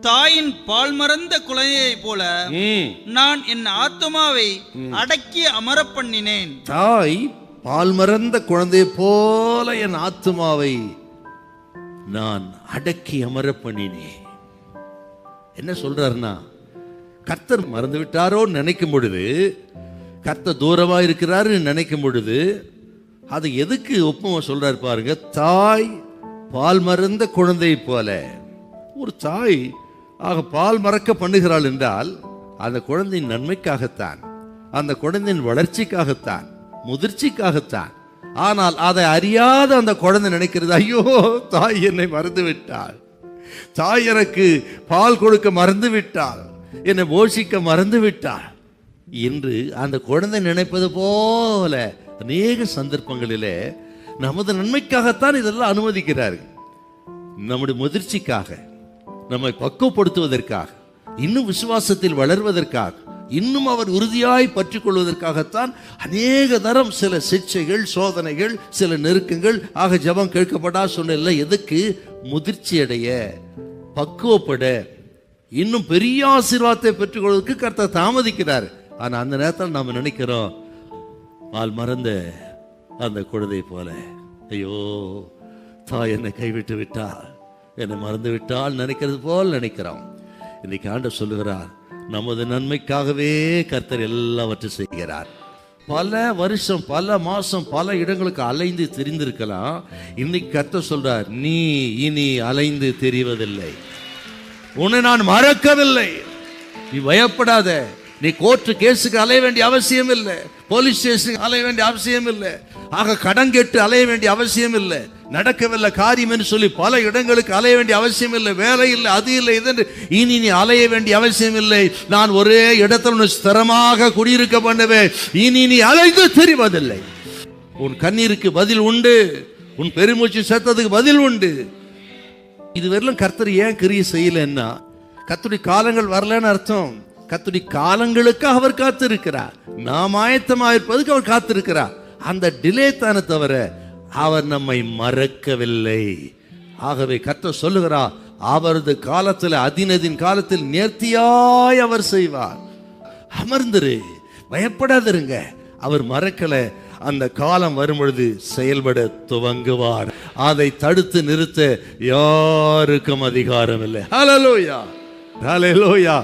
தாயின் பால் மறந்த குழந்தையை போல நான் என் ஆத்துமாவை அடக்கி அமர பண்ணினேன். தாய் பால் மறந்த குழந்தை போல என் ஆத்துமாவை நான் அடக்கி அமர பண்ணினேன். என்ன சொல்றாருன்னா, கர்த்தர் மறந்து விட்டாரோ நினைக்கும் பொழுது, கர்த்தர் தூரமா இருக்கிறாரு நினைக்கும் பொழுது, அது எதுக்கு ஒப்புமை சொல்றாரு பாருங்க. தாய் பால் மறந்த குழந்தை போல. ஒரு தாய் பால் மறக்க பண்ணுகிறாள் என்றால் அந்த குழந்தையின் நன்மைக்காகத்தான், அந்த குழந்தையின் வளர்ச்சிக்காகத்தான், முதிர்ச்சிக்காகத்தான். ஆனால் அதை அறியாத அந்த குழந்தை நினைக்கிறது, ஐயோ தாய் என்னை மறந்து விட்டாள், தாய் எனக்கு பால் கொடுக்க மறந்து விட்டாள், என்னை போஷிக்க மறந்து விட்டாள் என்று அந்த குழந்தை நினைப்பது போல அநேக சந்தர்ப்பங்களிலே நமது நன்மைக்காகத்தான் இதெல்லாம் அனுமதிக்கிறார்கள். நம்முடைய முதிர்ச்சிக்காக, நம்மை பக்குவப்படுத்துவதற்காக, இன்னும் விசுவாசத்தில் வளர்வதற்காக, இன்னும் அவர் உறுதியாய் பற்றி கொள்வதற்காகத்தான் அநேக தரம் சில சிக்ஷைகள், சோதனைகள், சில நெருக்கங்கள். ஆக ஜெபம் கேட்கப்படா சொன்ன எதுக்கு? முதிர்ச்சி அடைய, பக்குவப்பட, இன்னும் பெரிய ஆசீர்வாதத்தை பெற்றுக்கொள்வதற்கு கர்த்தர் தாமதிக்கிறார். ஆனா அந்த நேரத்தில் நாம் நினைக்கிறோம், பால் மறந்த அந்த குழந்தை போல, ஐயோ தாய் என்னை கைவிட்டு விட்டாள், என்னை மறந்து விட்டால் நினைக்கிறது போல் நினைக்கிறோம். இன்னைக்கு ஆண்டவர் சொல்லுகிறார், நமது நன்மைக்காகவே கர்த்தர் எல்லாவற்றையும் செய்கிறார். பல வருஷம், பல மாசம், பல இடங்களுக்கு அலைந்து தெரிந்திருக்கலாம். இன்னைக்கு கர்த்தர் சொல்றார், நீ இனி அலைந்து தெரிவதில்லை, உன்னை நான் மறக்கவில்லை, நீ பயப்படாத. நீ கோர்ட்டு கேஸுக்கு அலைய வேண்டிய அவசியம் இல்லை, போலீஸ் ஸ்டேஷனுக்கு அலைய வேண்டிய அவசியம் இல்லை, ஆக கடன் கேட்டு அலைய வேண்டிய அவசியம் இல்லை, நடக்கவில்லை காரியம் என்று சொல்லி பல இடங்களுக்கு அலைய வேண்டிய அவசியம் இல்லை, வேலை இல்லை, அது இல்லை, இது இனி நீ அலைய வேண்டிய அவசியம் இல்லை. நான் ஒரே இடத்துல ஸ்திரமாக குடியிருக்க பண்ணுவேன், இனி நீ அலைந்து தெரிவதில்லை. உன் கண்ணீருக்கு பதில் உண்டு, உன் பெருமூச்சு சத்தத்துக்கு பதில் உண்டு. இதுவரையிலும் கர்த்தர் ஏன் கிரியை செய்யலன்னா, கர்த்தருடைய காலங்கள் வரலன்னு அர்த்தம். கர்த்தருடைய காலங்களுக்கு அவர் காத்திருக்கிறார், நாம் ஆயத்தமாயிருப்பதுக்கு அவர் காத்திருக்கிறார். அந்த டிலே தானே தவிர அவர் நம்மை மறக்கவில்லை. ஆகவே கர்த்தர் சொல்லுகிறார், அவரது காலத்தில், அதினதின் காலத்தில் நேர்த்தியாய் அவர் செய்வார். அமர்ந்துரு, பயப்படாதிருங்க, அவர் மறக்கல. அந்த காலம் வரும் பொழுது செயல்பட துவங்குவார். அதை தடுத்து நிறுத்த யாருக்கும் அதிகாரம் இல்லை. ஹல்லேலூயா, ஹல்லேலூயா.